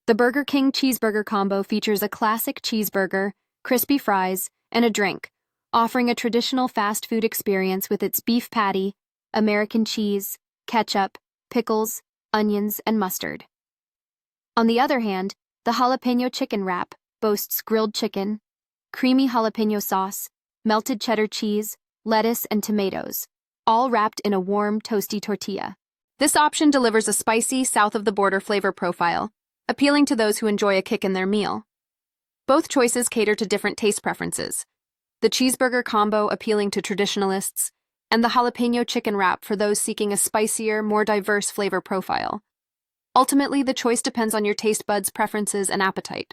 The Burger King Cheeseburger Combo features a classic cheeseburger, crispy fries, and a drink, offering a traditional fast food experience with its beef patty, American cheese, ketchup, pickles, onions, and mustard. On the other hand, the Jalapeño Chicken Wrap boasts grilled chicken, creamy jalapeno sauce, melted cheddar cheese, lettuce, and tomatoes, all wrapped in a warm, toasty tortilla. This option delivers a spicy, south-of-the-border flavor profile, appealing to those who enjoy a kick in their meal. Both choices cater to different taste preferences, the cheeseburger combo appealing to traditionalists, and the jalapeno chicken wrap for those seeking a spicier, more diverse flavor profile. Ultimately, the choice depends on your taste buds, preferences, and appetite.